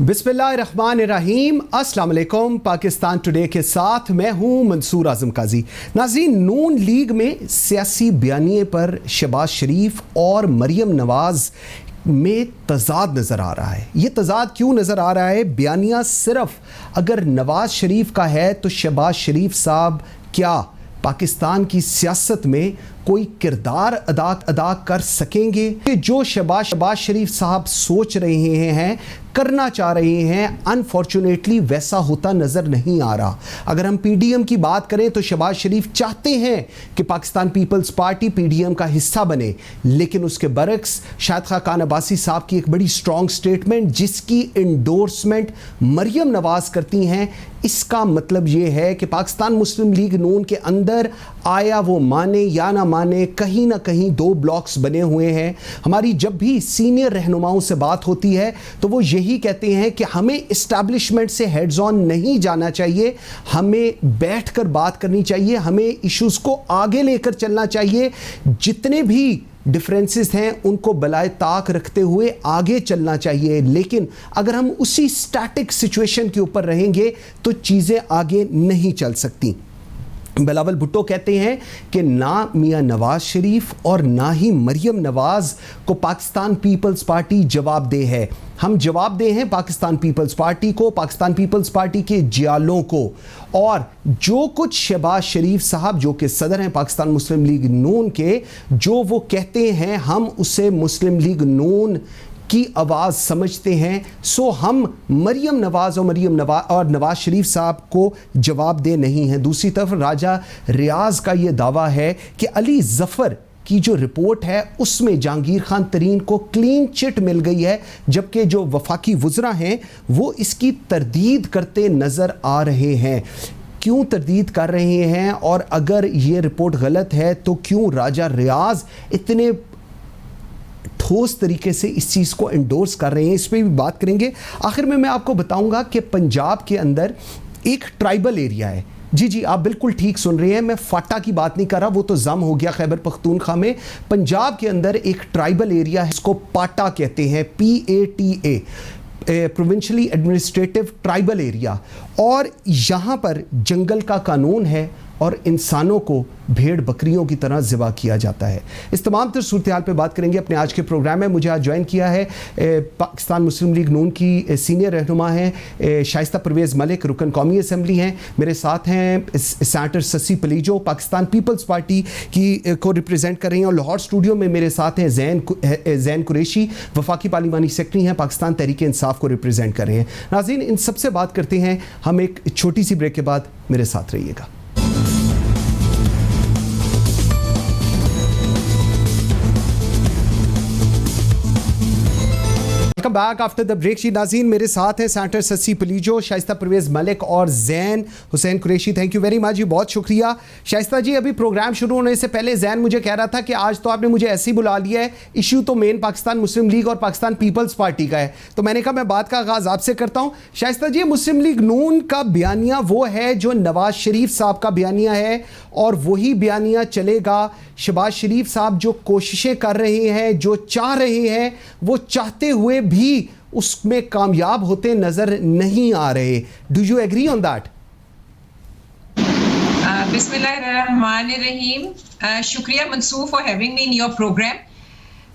बिस्मिल्लाहिर्रहमानिर्रहीम, अस्सलाम वालेकुम। पाकिस्तान टुडे के साथ मैं हूं मंसूर आजम काजी। नाज़रीन, नून लीग में सियासी बयानिए पर शहबाज शरीफ और मरियम नवाज़ में तज़ाद नज़र आ रहा है। ये तज़ाद क्यों नज़र आ रहा है? बयानिया सिर्फ अगर नवाज़ शरीफ का है तो शहबाज शरीफ साहब क्या पाकिस्तान की सियासत में कोई किरदार अदा कर सकेंगे कि जो शहबाज शरीफ साहब सोच रहे हैं, करना चाह रहे हैं, अनफॉर्चुनेटली वैसा होता नज़र नहीं आ रहा। अगर हम पीडीएम की बात करें तो शहबाज शरीफ चाहते हैं कि पाकिस्तान पीपल्स पार्टी पीडीएम का हिस्सा बने, लेकिन उसके बरक्स शाहिद खान अब्बासी साहब की एक बड़ी स्ट्रॉन्ग स्टेटमेंट जिसकी इंडोर्समेंट मरियम नवाज़ करती हैं, इसका मतलब ये है कि पाकिस्तान मुस्लिम लीग नून के अंदर आया वो माने या ना माने, कहीं ना कहीं दो ब्लॉक्स बने हुए हैं। हमारी जब भी सीनियर रहनुमाओं से बात होती है तो वो यही कहते हैं कि हमें इस्टेब्लिशमेंट से हेड्स ऑन नहीं जाना चाहिए, हमें बैठकर बात करनी चाहिए, हमें इश्यूज़ को आगे लेकर चलना चाहिए, जितने भी डिफरेंसेस हैं उनको बलाए ताक रखते हुए आगे चलना चाहिए। लेकिन अगर हम उसी स्टैटिक सिचुएशन के ऊपर रहेंगे तो चीज़ें आगे नहीं चल सकती। बिलावल भुट्टो कहते हैं कि ना मियां नवाज शरीफ और ना ही मरियम नवाज को पाकिस्तान पीपल्स पार्टी जवाबदेह है। हम जवाबदेह हैं पाकिस्तान पीपल्स पार्टी को, पाकिस्तान पीपल्स पार्टी के जियालों को, और जो कुछ शहबाज शरीफ साहब जो कि सदर हैं पाकिस्तान मुस्लिम लीग नून के, जो वो कहते हैं हम उसे मुस्लिम लीग नून की आवाज़ समझते हैं। सो हम मरियम नवाज़ और नवाज़ शरीफ साहब को जवाबदेह नहीं हैं। दूसरी तरफ राजा रियाज का ये दावा है कि अली ज़फ़र की जो रिपोर्ट है उसमें जहांगीर खान तरीन को क्लीन चिट मिल गई है, जबकि जो वफाकी वज़रा हैं वो इसकी तरदीद करते नज़र आ रहे हैं। क्यों तरदीद कर रहे हैं, और अगर ये रिपोर्ट गलत है तो क्यों राजा रियाज इतने ठोस तरीके से इस चीज़ को एंडोर्स कर रहे हैं, इस पर भी बात करेंगे। आखिर में मैं आपको बताऊंगा कि पंजाब के अंदर एक ट्राइबल एरिया है। जी, आप बिल्कुल ठीक सुन रहे हैं, मैं फाटा की बात नहीं कर रहा, वो तो जम हो गया खैबर पख्तूनख्वा में। पंजाब के अंदर एक ट्राइबल एरिया है, इसको पाटा कहते हैं, PATA, प्रोविंशियली एडमिनिस्ट्रेटिव ट्राइबल एरिया, और यहाँ पर जंगल का कानून है और इंसानों को भेड़ बकरियों की तरह ज़िबा किया जाता है। इस तमाम तर सूरत हाल पर बात करेंगे अपने आज के प्रोग्राम में। मुझे आज ज्वाइन किया है पाकिस्तान मुस्लिम लीग नून की सीनियर रहनुमा हैं शाइस्ता परवेज़ मलिक, रुकन कौमी असम्बली हैं। मेरे साथ हैं senator Sassui Palijo, Pakistan peoples party की को रिप्रेजेंट कर रही हैं, और लाहौर स्टूडियो में मेरे साथ हैं जैन कुरैशी, वफाकी पार्लिमानी सेक्रेटरी हैं, पाकिस्तान तहरीक इंसाफ को रिप्रेजेंट कर रहे हैं। नाज़रीन, इन सबसे बात करते हैं हम एक छोटी सी ब्रेक के बाद। मेरे साथ रहिएगा। Welcome back after the break. जी नाज़रीन, मेरे साथ हैं सेनेटर ससी पलीजो, शाइस्ता परवेज़ मलिक और Zain Hussain Qureshi. Thank you very much जी, बहुत शुक्रिया। शाइस्ता जी, अभी प्रोग्राम शुरू होने से पहले जैन मुझे कह रहा था कि आज तो आपने मुझे ऐसे ही बुला लिया है, इशू तो मेन पाकिस्तान मुस्लिम लीग और पाकिस्तान पीपल्स पार्टी का है, तो मैंने कहा मैं बात का आगाज़ आपसे करता हूँ। शाइस्ता जी, मुस्लिम लीग नून का बयानिया वो है जो नवाज शरीफ साहब का बयानिया है, और वही बयानिया चलेगा। शहबाज शरीफ साहब जो कोशिशें कर रहे हैं, जो चाह रहे हैं, वो चाहते हुए भी उसमें कामयाब होते नजर नहीं आ रहे। Do you agree on that? बिस्मिल्लाहिर्रहमानिर्रहीम, शुक्रिया Mansoor for having me in your programme.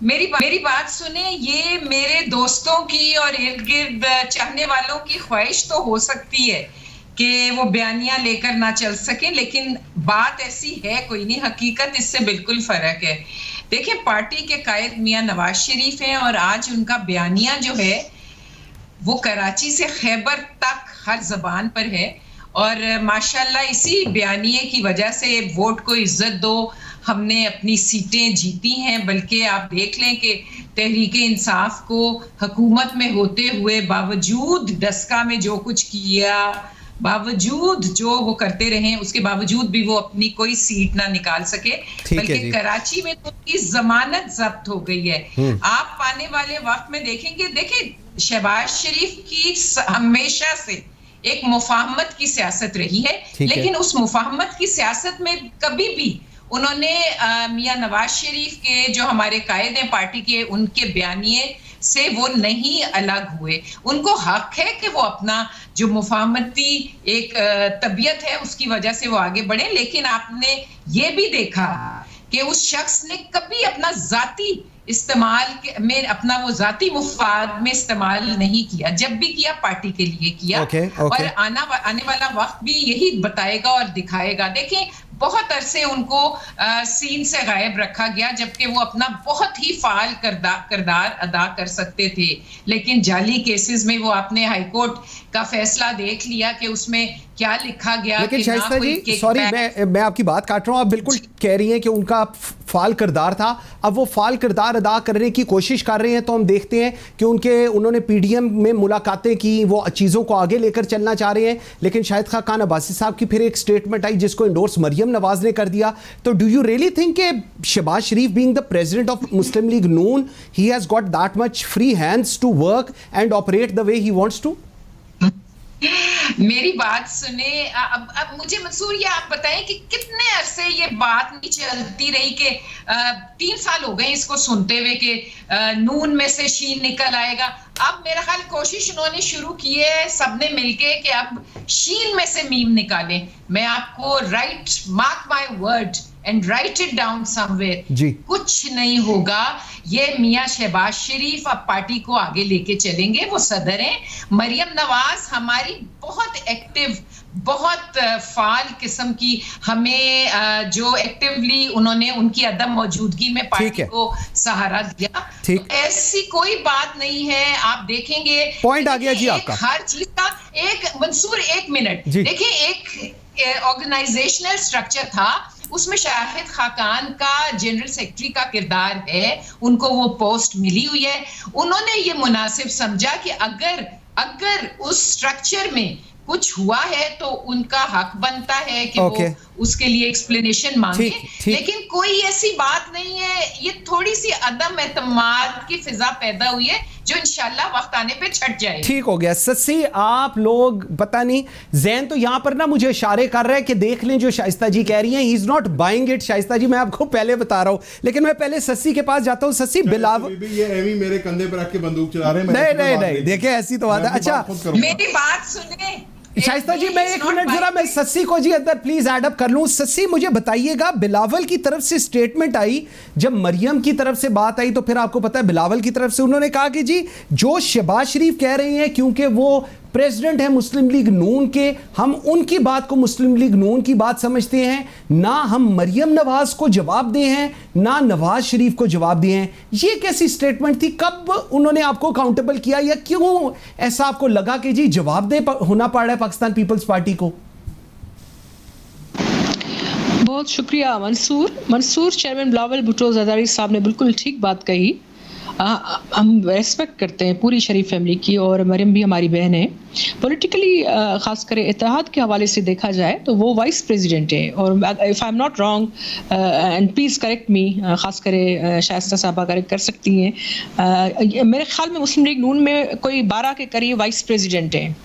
मेरी बात सुने, ये मेरे दोस्तों की और इर्द गिर्द चाहने वालों की ख्वाहिश तो हो सकती है कि वो बयानिया लेकर ना चल सके, लेकिन बात ऐसी है कोई नहीं, हकीकत इससे बिल्कुल फ़र्क है। देखिए, पार्टी के कायद मियां नवाज शरीफ हैं, और आज उनका बयानिया जो है वो कराची से खैबर तक हर ज़बान पर है, और माशाल्लाह इसी बयानिए की वजह से वोट को इज्जत दो, हमने अपनी सीटें जीती हैं। बल्कि आप देख लें कि तहरीक इंसाफ को हुकूमत में होते हुए बावजूद डस्का में जो कुछ किया, बावजूद जो वो करते रहे, उसके बावजूद भी वो अपनी कोई सीट ना निकाल सके, बल्कि कराची में तो उनकी जमानत जब्त हो गई है। आप आने वाले वक्त में देखेंगे, देखिए शहबाज शरीफ की हमेशा से एक मुफाहमत की सियासत रही है, लेकिन उस मुफाहमत की सियासत में कभी भी उन्होंने मियां नवाज शरीफ के जो हमारे कायद हैं पार्टी के, उनके बयानिए से वो नहीं अलग हुए। उनको हक है कि वो अपना जो मुफाहमती एक तबीयत है उसकी वजह से वो आगे बढ़े, लेकिन आपने ये भी देखा कि उस शख्स ने कभी अपना जाती इस्तेमाल में, अपना वो जाती मुफाद में इस्तेमाल नहीं किया। जब भी किया पार्टी के लिए किया। और आने वाला वक्त भी यही बताएगा और दिखाएगा। देखिए बहुत अरसे उनको सीन से गायब रखा गया, जबकि वो अपना बहुत ही फाल किरदार अदा कर सकते थे, लेकिन जाली केसेस में वो आपने हाईकोर्ट का फैसला देख लिया कि उसमें क्या लिखा गया। लेकिन शाइस्ता जी सॉरी, मैं आपकी बात काट रहा हूं, आप बिल्कुल कह रही हैं कि उनका फाल किरदार था, अब वो फाल किरदार अदा करने की कोशिश कर रहे हैं, तो हम देखते हैं कि उन्होंने पीडीएम में मुलाकातें की, वो चीज़ों को आगे लेकर चलना चाह रहे हैं, लेकिन शाहिद खान अब्बासी साहब की फिर एक स्टेटमेंट आई जिसको इंडोर्स मरियम नवाज ने कर दिया। तो डू यू रियली थिंक कि Shahbaz Sharif being the president of Muslim League Noon, he has got that much free hands to work and operate the way he wants to? मेरी बात सुने। अब मुझे मंसूर ये आप बताएं कि कितने अरसे ये बात नहीं चलती रही कि 3 साल हो गए इसको सुनते हुए कि नून में से शीन निकल आएगा। अब मेरा ख्याल कोशिश उन्होंने शुरू की है सबने मिलके कि अब शीन में से मीम निकालें। मैं आपको mark my word and right it down somewhere, कुछ नहीं होगा। ये मियां शहबाज शरीफ अब पार्टी को आगे लेके चलेंगे, वो सदर हैं। मरियम नवाज हमारी बहुत एक्टिव, बहुत फाल किस्म की, हमें जो एक्टिवली उन्होंने उनकी अदम मौजूदगी में पार्टी को सहारा दिया। तो ऐसी कोई बात नहीं है। आप देखेंगे पॉइंट आ गया जी आपका। हर चीज का एक मंसूर 1 मिनट देखिए, एक ऑर्गेनाइजेशनल स्ट्रक्चर था, उसमें शाहिद खाकान का जनरल सेक्रेटरी का किरदार है, उनको वो पोस्ट मिली हुई है। उन्होंने ये मुनासिब समझा कि अगर उस स्ट्रक्चर में कुछ हुआ है तो उनका हक बनता है कि वो उसके लिए एक्सप्लेनेशन मांगे। लेकिन कोई ऐसी बात नहीं है, ये थोड़ी सी अदम एतमाद की फिजा पैदा हुई है जो इंशाल्लाह वक्त आने पे छट जाए। ठीक हो गया। सस्सी, आप लोग पता नहीं, जैन तो यहां पर ना मुझे इशारे कर रहा है कि देख लें जो शाइस्ता जी कह रही हैं, he is not buying it. Shaista ji मैं आपको पहले बता रहा हूं, लेकिन मैं पहले सस्सी के पास जाता हूं। सस्सी, बिलावल ये एवी मेरे कंधे पर रख के बंदूक चला रहे हैं। नहीं देखिए ऐसी तो बात है। अच्छा मेरी बात सुने शाइस्ता जी, मैं 1 मिनट जरा मैं सस्सी को जी अंदर प्लीज एडअप कर लूं। सस्सी मुझे बताइएगा, बिलावल की तरफ से स्टेटमेंट आई, जब मरियम की तरफ से बात आई तो फिर आपको पता है बिलावल की तरफ से उन्होंने कहा कि जी जो शहबाज शरीफ कह रहे हैं, क्योंकि वो प्रेसिडेंट है मुस्लिम लीग नून के, हम उनकी बात को मुस्लिम लीग नून की बात समझते हैं, ना हम मरियम नवाज को जवाब दे हैं ना नवाज शरीफ को जवाब दिए हैं। ये कैसी स्टेटमेंट थी? कब उन्होंने आपको अकाउंटेबल किया, या क्यों ऐसा आपको लगा कि जी जवाब दे होना पड़ रहा है पाकिस्तान पीपल्स पार्टी को? बहुत शुक्रिया मंसूर। चेयरमैन बिलावल भुट्टो ज़रदारी साहब ने बिल्कुल ठीक बात कही। हम रेस्पेक्ट करते हैं पूरी शरीफ फैमिली की, और मरियम भी हमारी बहन है। पॉलिटिकली ख़ासकर इत्तेहाद के हवाले से देखा जाए तो वो वाइस प्रेसिडेंट है, और if I am not wrong and please correct मी, ख़ासकर शाइस्ता साहबा करेक्ट कर सकती हैं, मेरे ख्याल में मुस्लिम लीग नून में कोई 12 के करीब वाइस प्रेसिडेंट हैं।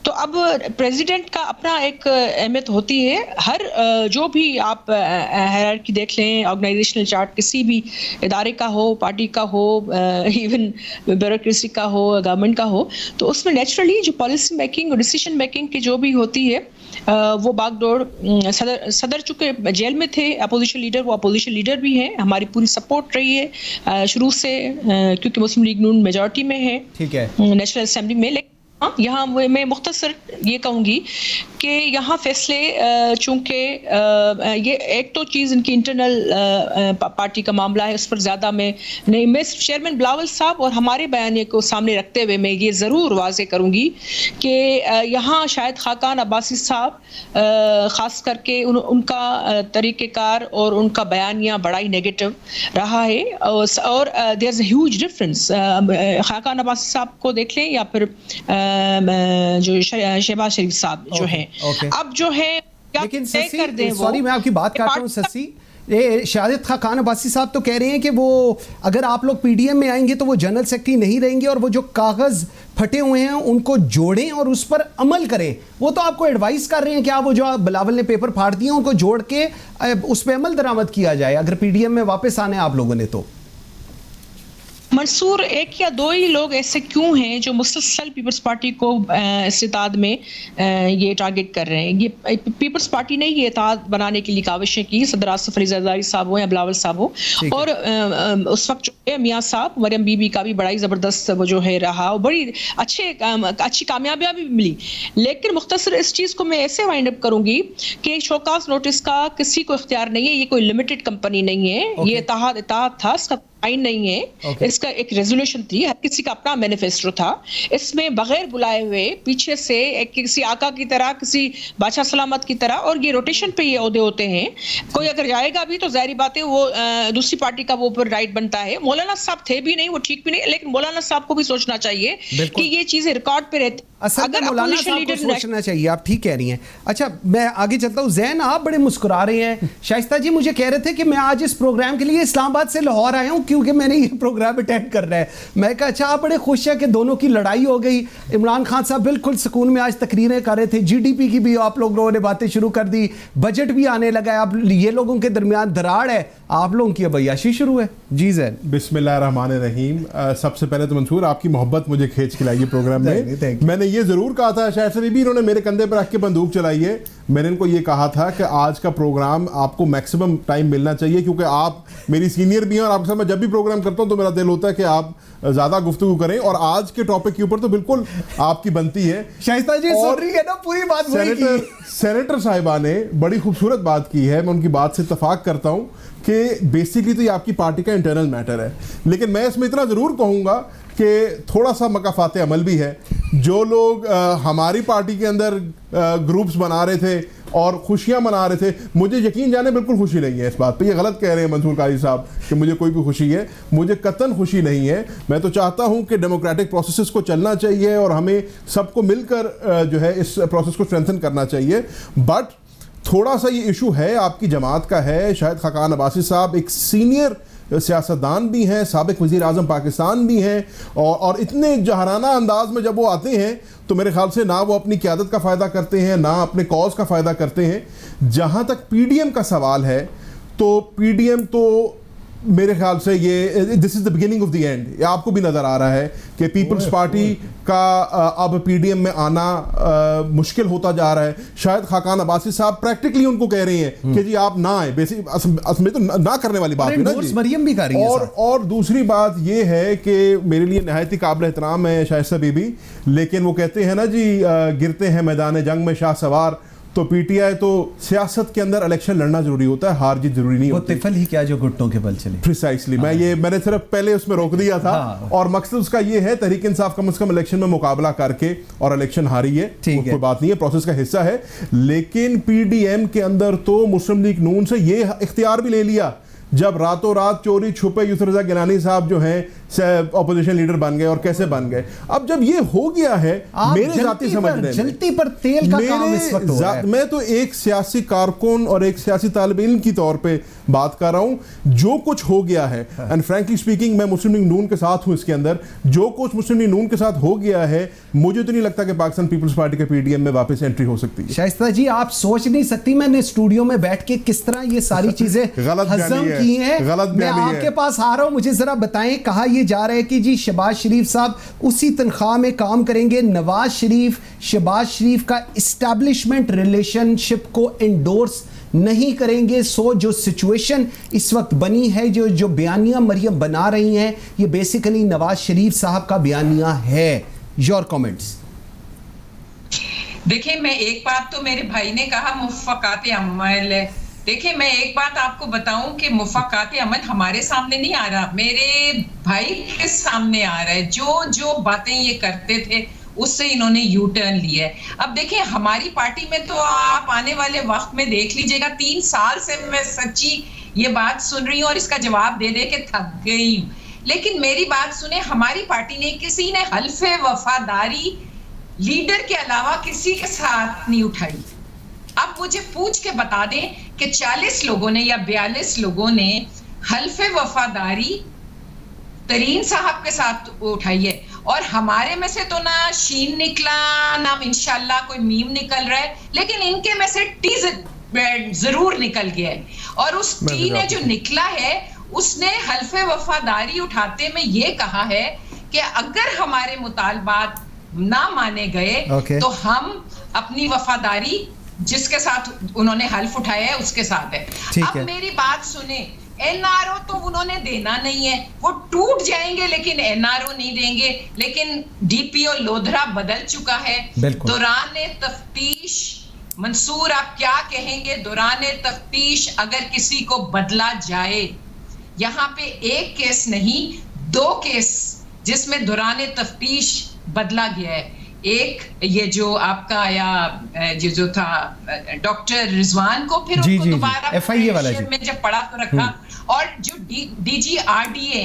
तो अब प्रेसिडेंट का अपना एक अहमियत होती है। हर जो भी आप हायरार्की देख लें, ऑर्गेनाइजेशनल चार्ट किसी भी इदारे का हो, पार्टी का हो, इवन ब्यूरोक्रेसी का हो, गवर्नमेंट का हो, तो उसमें नेचुरली जो पॉलिसी मेकिंग और डिसीजन मेकिंग की जो भी होती है, वो बागडोर सदर चूँकि जेल में थे, अपोजिशन लीडर, वो अपोजिशन लीडर भी हैं, हमारी पूरी सपोर्ट रही है शुरू से, क्योंकि मुस्लिम लीग नून मेजॉरिटी में है नेशनल असेंबली में। लेकिन यहाँ मैं मुख्तसर ये कहूँगी कि यहाँ फैसले चूँकि ये एक तो चीज़ इनकी इंटरनल पार्टी का मामला है, उस पर ज़्यादा मैं चेयरमैन बिलावल साहब और हमारे बयानिए को सामने रखते हुए मैं ये ज़रूर वाज़े करूँगी कि यहाँ शायद खाकान अब्बासी साहब ख़ास करके उनका तरीक़ेकार और उनका बयानिया बड़ा ही नेगेटिव रहा है, और there is a huge difference. Khaqan Abbasi साहब को देख लें या फिर जो शहबाज शरीफ साहब जो हैं, अब जो है लेकिन सॉरी मैं आपकी बात काट रहा हूं सस्सी, शाहिद खाकान अब्बासी साहब तो कह रहे हैं कि वो अगर आप लोग पीडीएम में आएंगे तो वो जनरल सेक्रेटरी नहीं रहेंगे, और वो जो कागज फटे हुए हैं उनको जोड़ें और उस पर अमल करें। वो तो आपको एडवाइस कर रहे हैं कि आप वो जो बिलावल ने पेपर फाड़ दिए उनको जोड़ के उस पर अमल दरामद किया जाए अगर पीडीएम में वापस आने आप लोगों ने तो। मंसूर, एक या दो ही लोग ऐसे क्यों हैं जो मुसलसल पीपल्स पार्टी को इस्तेताद में ये टारगेट कर रहे हैं? ये पीपल्स पार्टी ने ये इत्तेहाद बनाने के लिए काविशें की, सदर आसिफ अली जरदारी साहब हो या बिलावल साहब हो, और उस वक्त जो मियाँ साहब, मरियम बीबी का भी बड़ा ही ज़बरदस्त वो जो है रहा और बड़ी अच्छी कामयाबियाँ भी मिली। लेकिन मुख्तसर इस चीज़ को मैं ऐसे वाइंड अप करूँगी कि शोकास नोटिस का किसी को इख्तियार नहीं है, ये कोई लिमिटेड कंपनी नहीं है, ये इत्तेहाद था, इसका आइन नहीं है, इसका एक रेजोल्यूशन थी, हर किसी का अपना मैनिफेस्टो था। इसमें बगैर बुलाए हुए पीछे से एक किसी आका की तरह, किसी बादशाह सलामत की तरह, और ये रोटेशन पे ये ओहदे होते हैं, कोई अगर जाएगा भी तो जाहिर बात है वो दूसरी पार्टी का वो ऊपर राइट बनता है। मौलाना साहब थे भी नहीं, वो ठीक भी नहीं, लेकिन मौलाना साहब को भी सोचना चाहिए कि ये चीजें रिकॉर्ड पे रहती। अगर मौलाना साहब को सोचना चाहिए, आप ठीक कह रही हैं। अच्छा, मैं आगे चलता हूँ। जैन, आप बड़े मुस्कुरा रहे हैं। शाइस्ता जी मुझे कह रहे थे कि मैं आज इस प्रोग्राम के लिए इस्लामाबाद से लाहौर आया हूँ क्योंकि मैंने ये प्रोग्राम अटेंड करना है। मैं कहा अच्छा, आप बड़े खुश हैं कि दोनों की लड़ाई हो गई। इमरान खान साहब बिल्कुल सुकून में आज तकरीरें कर रहे थे, जीडीपी की भी आप लोगों ने बातें शुरू कर दी, बजट भी आने लगा है। अब ये लोगों के दरमियान दरार है, आप लोगों की अब अय्याशी शुरू है। जी जैन। बिस्मिल्लाहिर्रहमानिर्रहीम। सबसे पहले तो मंसूर, आपकी मोहब्बत मुझे खींच के लाई है प्रोग्राम में। मैंने ये जरूर कहा था, शायद से भी इन्होंने मेरे कंधे पर रख के बंदूक चलाई है। मैंने इनको ये कहा था कि आज का प्रोग्राम आपको मैक्सिमम टाइम मिलना चाहिए, क्योंकि आप मेरी सीनियर भी हैं और आपके साथ मैं जब भी प्रोग्राम करता हूं तो मेरा दिल होता है कि आप ज्यादा गुफ्तगू करें, और आज के टॉपिक के ऊपर तो बिल्कुल आपकी बनती है। शाइस्ता जी सुन रही है ना पूरी बात? सेनेटर साहिबा ने बड़ी खूबसूरत बात की है, मैं उनकी बात से इत्तेफाक करता हूं कि बेसिकली तो ये आपकी पार्टी का इंटरनल मैटर है, लेकिन मैं इसमें इतना ज़रूर कहूँगा कि थोड़ा सा मकाफात अमल भी है। जो लोग हमारी पार्टी के अंदर ग्रुप्स बना रहे थे और खुशियां मना रहे थे, मुझे यकीन जाने बिल्कुल खुशी नहीं है इस बात पे। ये गलत कह रहे हैं मंसूर काजी साहब कि मुझे कोई भी खुशी है, मुझे कतन खुशी नहीं है। मैं तो चाहता हूं कि डेमोक्रेटिक प्रोसेसेस को चलना चाहिए और हमें सबको मिलकर जो है इस प्रोसेस को स्ट्रेंथन करना चाहिए। बट थोड़ा सा ये इशू है आपकी जमात का है। शाहिद खाकान अब्बासी साहब एक सीनियर सियासतदान भी हैं, साबिक वज़ीर आज़म पाकिस्तान भी हैं, और इतने जहराना अंदाज में जब वो आते हैं तो मेरे ख्याल से ना वो अपनी क़यादत का फ़ायदा करते हैं ना अपने कॉज का फ़ायदा करते हैं। जहाँ तक पीडीएम का सवाल है तो पीडीएम तो मेरे ख्याल से ये this is the beginning of the end. आपको भी नज़र आ रहा है कि पीपल्स पार्टी का अब पीडीएम में आना मुश्किल होता जा रहा है। शायद खाकान अब्बासी साहब प्रैक्टिकली उनको कह रहे हैं कि जी आप ना आए, बेसिक असम तो ना करने वाली बात है ना जी। मरियम भी कर रही है। और दूसरी बात ये है कि मेरे लिए नहायत ही काबिल एहतराम है शाइस्ता बीबी, लेकिन वो कहते हैं ना जी गिरते हैं मैदान जंग में शाह सवार। तो पीटीआई तो सियासत के अंदर इलेक्शन लड़ना जरूरी होता है, हार जीत जरूरी नहीं होती। वो तिफल ही क्या जो घुटनों के बल चले। प्रिसाइसली, मैंने सिर्फ पहले उसमें रोक दिया था। और मकसद उसका ये है, तहरीक इंसाफ कम से कम इलेक्शन में मुकाबला करके और इलेक्शन हारी है, कोई बात नहीं है, प्रोसेस का हिस्सा है। लेकिन पीडीएम के अंदर तो मुस्लिम लीग नून से ये इख्तियार भी ले लिया जब रातों रात चोरी छुपे यूसुफ रज़ा गिलानी साहब जो हैं ऑपोजिशन लीडर बन गए, और कैसे बन गए। अब जब ये हो गया है, मेरे जाती समझने जलती पर तेल का काम इस वक्त हो रहा है। मैं तो एक सियासी कारकुन और एक सियासी तालिब इल्म की तौर पे बात कर रहा हूं। जो कुछ हो गया है, एंड फ्रैंकली स्पीकिंग मैं मुस्लिम लीग नून के साथ हूं इसके अंदर, जो कुछ मुस्लिम लीग नून के साथ हो गया है, मुझे तो नहीं लगता कि पाकिस्तान पीपल्स पार्टी के पीडीएम में वापस एंट्री हो सकती है। शाइस्ता जी आप सोच नहीं सकती मैंने स्टूडियो में बैठ के किस तरह ये सारी चीजें हजम की हैं। मैं आपके पास आ रहा हूं, मुझे जरा बताएं, कहा यह जा रहा है कि जी शहबाज शरीफ साहब उसी तनख्वाह में काम करेंगे। नवाज शरीफ शहबाज शरीफ का इस्टेब्लिशमेंट रिलेशनशिप को एंडोर्स नहीं करेंगे। सो जो सिचुएशन इस वक्त बनी है, जो बयानिया मरियम बना रही हैं, ये बेसिकली नवाज शरीफ साहब का बयानिया है। Your comments. देखिए, मैं एक बात तो मेरे भाई ने कहा मुफ़क़ात अमल है। देखिए, मैं एक बात आपको बताऊं कि मुफ़क़ात अमल हमारे सामने नहीं आ रहा, मेरे भाई के सामने आ रहा है। जो बातें ये करते थे उससे इन्होंने यू टर्न लिया है। अब देखिए, हमारी पार्टी में तो आप आने वाले वक्त में देख लीजिएगा, 3 साल से मैं सच्ची ये बात सुन रही हूँ और इसका जवाब दे दे के थक गई हूँ। लेकिन मेरी बात सुने, हमारी पार्टी ने किसी ने हल्फे वफादारी लीडर के अलावा किसी के साथ नहीं उठाई। अब मुझे पूछ के बता दें कि 40 लोगों ने या 42 लोगों ने हल्फे वफादारी तरीन साहब के साथ उठाई है, और हमारे में से तो ना शीन निकला ना इंशाल्लाह कोई मीम निकल रहा है, लेकिन इनके में से टी जरूर निकल गया है। और उस टी ने जो निकला है उसने हल्फे वफादारी उठाते में ये कहा है कि अगर हमारे मुतालबात ना माने गए तो हम अपनी वफादारी जिसके साथ उन्होंने हल्फ उठाया है उसके साथ है। अब मेरी बात सुने, एनआरओ तो उन्होंने देना नहीं है, वो टूट जाएंगे लेकिन एनआरओ नहीं देंगे। लेकिन डीपीओ लोधरा बदल चुका है। दौरान तफ्तीश, मंसूर आप क्या कहेंगे, दौरान तफ्तीश अगर किसी को बदला जाए, यहाँ पे एक केस नहीं 2 केस जिसमें दौरान तफ्तीश बदला गया है। एक ये जो आपका आया जो था डॉक्टर रिजवान को फिर उनको दोबारा में जब पड़ा तो रखा, और जो डीजीआरडीए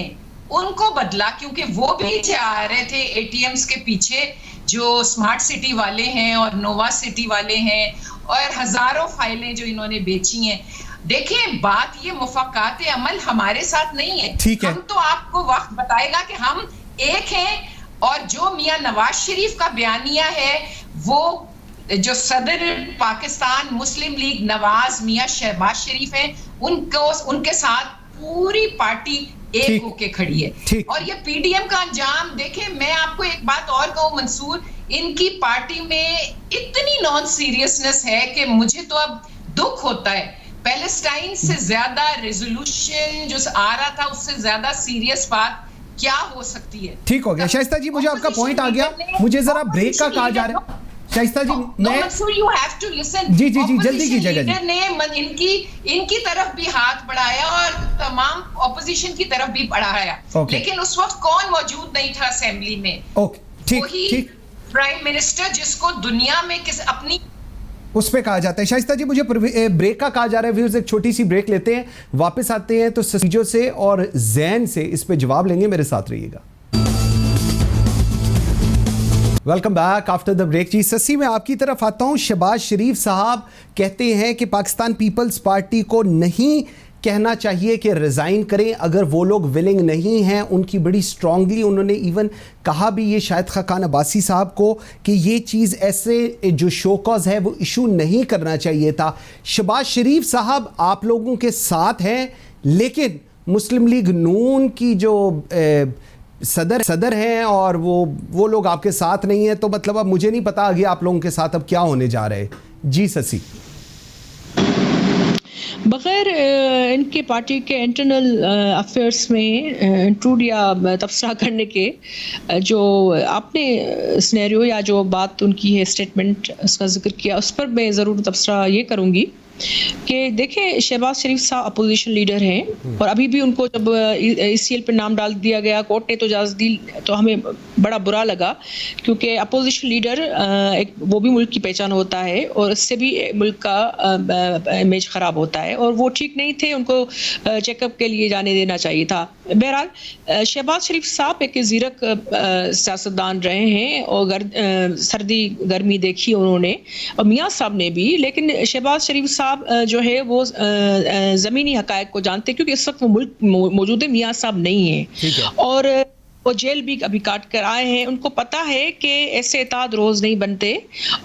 उनको बदला क्योंकि वो भी जा रहे थे एटीएम्स के पीछे, जो स्मार्ट सिटी वाले हैं और नोवा सिटी वाले हैं, और हजारों फाइलें जो इन्होंने बेची हैं। देखिए बात ये मुफक्कात अमल हमारे साथ नहीं है, हम तो आपको वक्त बताएगा कि हम एक हैं। और जो मियां नवाज शरीफ का बयानिया है, वो जो सदर पाकिस्तान मुस्लिम लीग नवाज मियां शहबाज शरीफ हैं, उनके साथ पूरी पार्टी एक होके खड़ी है। और ये पीडीएम का अंजाम देखें, मैं आपको एक बात और कहूं मंसूर, इनकी पार्टी में इतनी नॉन सीरियसनेस है कि मुझे तो अब दुख होता है। पैलेस्टाइन से ज्यादा रेजोल्यूशन जो आ रहा था, उससे ज्यादा सीरियस बात क्या हो सकती है। ठीक हो गया शाइस्ता जी, मुझे आपका पॉइंट आ गया। मुझे जरा ब्रेक का कहा जा रहा है Shaista ji. You have to listen. जी जल्दी कीजिएगा जी। ने इनकी तरफ भी हाथ बढ़ाया और तमाम ऑपोजिशन की तरफ भी बढ़ाया, लेकिन उस वक्त कौन मौजूद नहीं था असेंबली में? ठीक प्राइम मिनिस्टर जिसको दुनिया में अपनी उस पे कहा जाता है। शाइस्ता जी मुझे ब्रेक का कहा जा रहा है। व्यूअर्स एक छोटी सी ब्रेक लेते हैं, वापस आते हैं तो ससीजो से और जैन से इस पे जवाब लेंगे। मेरे साथ रहिएगा। Welcome back after the break. जी ससी मैं आपकी तरफ आता हूं। शहबाज शरीफ साहब कहते हैं कि पाकिस्तान पीपल्स पार्टी को नहीं कहना चाहिए कि रिज़ाइन करें अगर वो लोग विलिंग नहीं हैं। उनकी बड़ी स्ट्रांगली उन्होंने इवन कहा भी ये शायद खान अब्बासी साहब को कि ये चीज़ ऐसे जो शो कॉज है वो इशू नहीं करना चाहिए था। शहबाज शरीफ साहब आप लोगों के साथ हैं, लेकिन मुस्लिम लीग नून की जो सदर हैं और वो लोग आपके साथ नहीं हैं, तो मतलब अब मुझे नहीं पता आगे आप लोगों के साथ अब क्या होने जा रहा है। जी ससी। बगैर इनके पार्टी के इंटरनल अफेयर्स में इंट्रूड या तबसरा करने के जो आपने सिनेरियो या जो बात उनकी है स्टेटमेंट उसका जिक्र किया, उस पर मैं ज़रूर तबसरा ये करूँगी कि देखें शहबाज शरीफ साहब अपोजिशन लीडर हैं और अभी भी उनको जब ECL पे नाम डाल दिया गया, कोर्ट ने तो इजाज़त दी, तो हमें बड़ा बुरा लगा क्योंकि अपोजिशन लीडर एक वो भी मुल्क की पहचान होता है और इससे भी मुल्क का इमेज ख़राब होता है और वो ठीक नहीं थे, उनको चेकअप के लिए जाने देना चाहिए था। बहरहाल शहबाज शरीफ साहब एक ज़ीरक सियासतदान रहे हैं और सर्दी गर्मी देखी उन्होंने और मियाँ साहब ने भी, लेकिन शहबाज शरीफ साहब जो है वो ज़मीनी हक़ाइक़ को जानते क्योंकि इस वक्त वो मुल्क मौजूद है, मियाँ साहब नहीं है और वो जेल भी अभी काट कर आए हैं। उनको पता है कि ऐसे इताद रोज़ नहीं बनते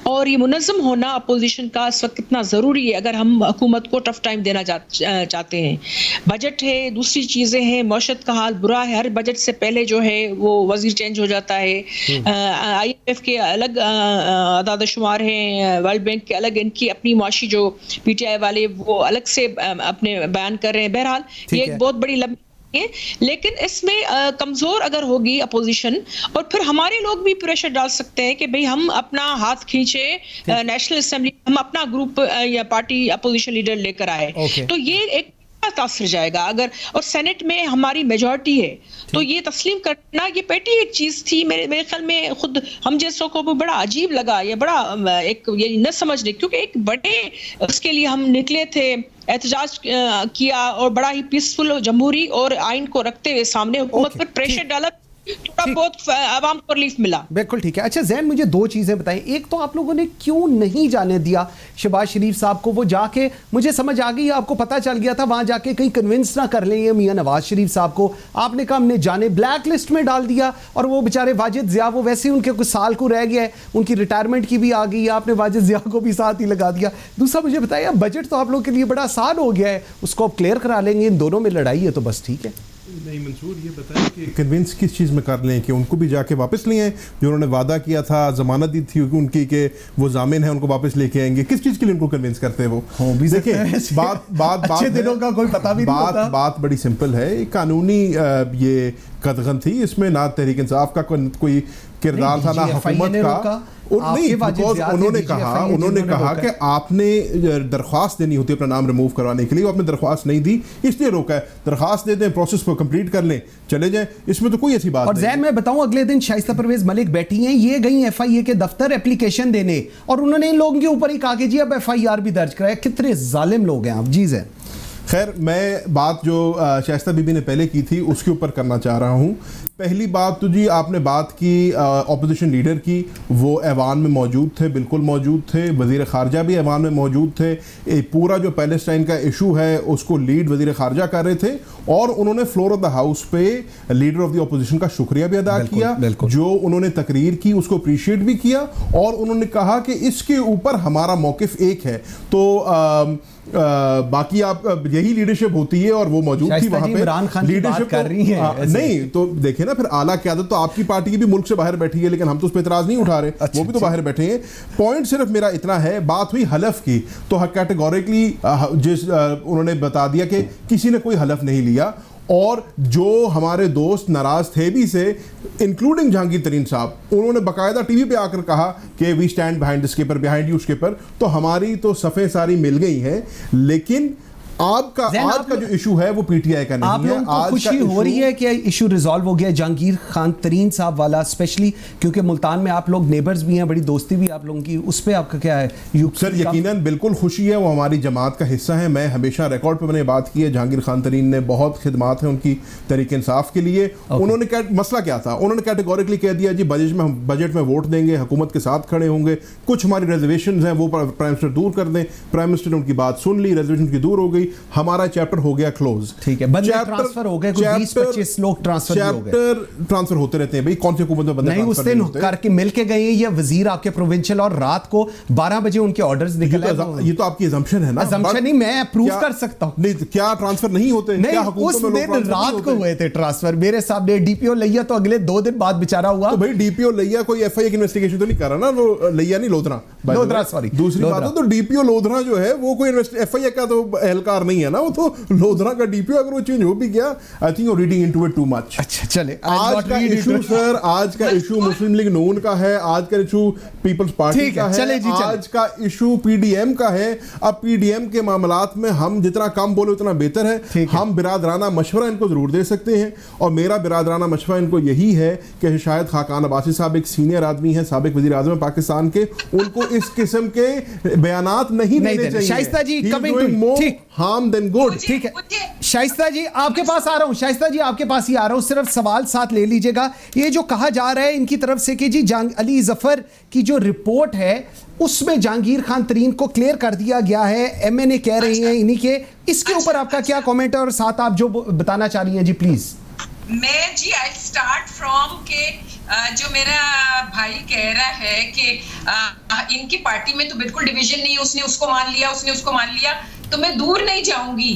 और ये मुनज़्ज़म होना अपोजिशन का इस वक्त कितना ज़रूरी है अगर हम हुकूमत को टफ टाइम देना चाहते हैं। बजट है, दूसरी चीज़ें हैं, मौशत का हाल बुरा है, हर बजट से पहले जो है वो वज़ीर चेंज हो जाता है, IMF के अलग अदाद शुमार हैं, वर्ल्ड बैंक के अलग, इनकी अपनी मुआशी जो PTI वाले वो अलग से अपने बयान कर रहे हैं। बहरहाल ये एक बहुत बड़ी लंबी, लेकिन इसमें कमजोर अगर होगी अपोजिशन और फिर हमारे लोग भी प्रेशर डाल सकते हैं कि भाई हम अपना हाथ खींचे नेशनल असेंबली, हम अपना ग्रुप या पार्टी अपोजिशन लीडर लेकर आए, तो ये एक तासर जाएगा अगर, और सेनेट में हमारी मेजॉरिटी है तो ये तस्लीम करना ये पेटी एक चीज थी। मेरे ख्याल में खुद हम जैसों को भी बड़ा अजीब लगा, ये बड़ा एक ये न समझने, क्योंकि एक बड़े उसके लिए हम निकले थे, एहतजाज किया और बड़ा ही पीसफुल जमहूरी और आइन को रखते हुए सामने हुकूमत पर प्रेशर डाला, थोड़ा बहुत आवाम को रिलीफ मिला। बिल्कुल ठीक है। अच्छा जैन, मुझे दो चीज़ें बताएं। एक तो आप लोगों ने क्यों नहीं जाने दिया शहबाज शरीफ साहब को? वो जाके, मुझे समझ आ गई, आपको पता चल गया था वहाँ जाके कहीं कन्विंस ना कर लेंगे मियाँ नवाज शरीफ साहब को। आपने कहा हमने जाने, ब्लैक लिस्ट में डाल दिया। और वो बेचारे वाजिद ज़िया, वो वैसे ही उनके कुछ साल को रह गया है, उनकी रिटायरमेंट की भी आ गई है, आपने वाजिद ज़िया को भी साथ ही लगा दिया। दूसरा मुझे बताइए, बजट तो आप लोग के लिए बड़ा आसान हो गया है, उसको आप क्लियर करा लेंगे, इन दोनों में लड़ाई है तो बस ठीक है। नहीं मंसूर, ये बताएं कि कन्विंस किस चीज़ में कर लें कि उनको भी जाके वापस ले आए, जो उन्होंने वादा किया था, जमानत दी थी उनकी कि वो जामिन है, उनको वापस लेके आएंगे। किस चीज़ के लिए उनको कन्विंस करते हैं वो? देखिए बात अच्छे दिनों का कोई पता भी नहीं होता। बात बड़ी सिंपल है। एक कानूनी ये कदगन थी, इसमें ना तहरीक इंसाफ का कोई किरदार था, ना हुकूमत का। नहीं, बिकॉज उन्होंने कहा कि आपने दरख्वास्त देनी होती है अपना नाम रिमूव करवाने के लिए, आपने दरख्वास्त नहीं दी, इसलिए रोका है। दरख्वास्त दे दें, प्रोसेस को कंप्लीट कर लें, चले जाएं, इसमें तो कोई ऐसी बात नहीं। और जैन मैं बताऊं, अगले दिन शाइस्ता परवेज मलिक बैठी हैं, ये गई FIA के दफ्तर एप्लीकेशन देने, और उन्होंने इन लोगों के ऊपर ही कहा कि जी अब FIR भी दर्ज कराया। कितने जालिम लोग हैं आप। जी जैन। खैर, मैं बात जो शाइस्ता बीबी ने पहले की थी उसके ऊपर करना चाह रहा हूँ। पहली बात तो जी, आपने बात की ऑपोजिशन लीडर की, वो ऐवान में मौजूद थे, बिल्कुल मौजूद थे। वज़ीर ख़ारजा भी ऐवान में मौजूद थे। पूरा जो पैलेस्टाइन का इशू है उसको लीड वज़ीर ख़ारजा कर रहे थे, और उन्होंने फ्लोर ऑफ द हाउस पे लीडर ऑफ द ऑपोजिशन का शुक्रिया भी अदा किया। जो उन्होंने तकरीर की उसको अप्रिशिएट भी किया, और उन्होंने कहा कि इसके ऊपर हमारा मौक़िफ़ एक है। तो बाकी आप यही लीडरशिप होती है, और वो मौजूद थी वहां पे। इमरान खान लीडरशिप कर रही है नहीं तो देखे ना, फिर आला क़यादत तो आपकी पार्टी की भी मुल्क से बाहर बैठी है, लेकिन हम तो उस पर इतराज नहीं उठा रहे। वो भी तो बाहर बैठे हैं। पॉइंट सिर्फ मेरा इतना है, बात हुई हलफ की, तो कैटेगोरिकली उन्होंने बता दिया कि किसी ने कोई हलफ नहीं लिया। और जो हमारे दोस्त नाराज थे भी से, इंक्लूडिंग जहांगीर तरीन साहब, उन्होंने बाकायदा टीवी पे आकर कहा कि we stand behind the skipper, behind you skipper. तो हमारी तो सफ़ें सारी मिल गई हैं, लेकिन आपका आज का जो इशू है वो पीटीआई का नहीं है। आप लोगों को खुशी हो रही है कि इशू रिजॉल्व हो गया जहांगीर खान तरीन साहब वाला, स्पेशली क्योंकि मुल्तान में आप लोग नेबर्स भी हैं, बड़ी दोस्ती भी आप लोगों की, उस पर आपका क्या है? सर यकीनन बिल्कुल खुशी है, वो हमारी जमात का हिस्सा है। मैं हमेशा रिकॉर्ड पर मैंने बात की है, जहांगीर खान तरीन ने बहुत खिदमात हैं उनकी तहरीक इंसाफ के लिए। उन्होंने मसला क्या था, उन्होंने कैटेगोरिकली कह दिया जी बजट में वोट देंगे, हुकूमत के साथ खड़े होंगे, कुछ हमारी रिजर्वेशन हैं वो प्राइम मिनिस्टर दूर कर दें। प्राइम मिनिस्टर ने उनकी बात सुन ली, रिजर्वेशन की दूर हो गई, हमारा चैप्टर हो गया क्लोज। ठीक है, बंदे ट्रांसफर हो गए, कुछ 20-25 लोग ट्रांसफर हो गए। चैप्टर ट्रांसफर होते रहते हैं भाई, कौन सी हुकूमत में बंदे नहीं, उस दिन करके मिल के गए ये वजीर आपके प्रोविंशियल, और रात को 12 बजे उनके ऑर्डर्स निकले। ये तो आपकी असम्पशन है ना। असम्पशन नहीं, मैं प्रूव कर सकता हूं। नहीं, क्या ट्रांसफर नहीं होते? नहीं, उस दिन रात को हुए थे ट्रांसफर मेरे सामने। डीपीओ लैया तो अगले 2 दिन बाद बेचारा हुआ। तो भाई डीपीओ लैया कोई एफआईए की इन्वेस्टिगेशन तो नहीं कर रहा ना, वो लैया नहीं लोधरा सॉरी। दूसरी बात तो डीपीओ लोधरा जो है वो कोई एफआईए का तो एहलकार नहीं है ना, वो तो लोधरा का डीपीओ। अगर वो चेंज हो भी गया, I think you reading into it too much. अच्छा चले, आज का इशू सर, आज का इशू मुस्लिम लीग नून का है, आज का इशू पीपल्स पार्टी का है, आज का इशू पीडीएम का है। अब पीडीएम के मामलात में हम जितना कम बोले उतना बेहतर है। हम बिरादराना मशवरा इनको जरूर दे सकते हैं, और मेरा बिरादराना मशवरा इनको यही है कि शायद खाकान अब्बासी साहब एक सीनियर आदमी है, साबिक वजीर आज़म पाकिस्तान के, उनको इस किस्म के बयानात नहीं देने चाहिए। शाइस्ता जी कमिंग टू, ठीक, हार्म देन गुड। ठीक है शाइस्ता जी, आपके पास आ रहा हूं। शाइस्ता जी आपके पास ही आ रहा हूं, सिर्फ सवाल साथ ले लीजिएगा। ये जो कहा जा रहा है इनकी तरफ से कि जी अली जफर की जो रिपोर्ट है उसमें जहांगीर खान तरीन को क्लियर कर दिया गया है, एमएनए कह रही हैं इन्हीं के, इसके ऊपर आपका क्या कमेंट है, और साथ आप जो बताना चाह रही हैं जी प्लीज। मैं जी आई स्टार्ट फ्रॉम के जो मेरा भाई कह रहा है कि इनकी पार्टी में तो बिल्कुल डिवीजन नहीं, उसने उसको मान लिया, उसने उसको मान लिया, तो मैं दूर नहीं जाऊंगी।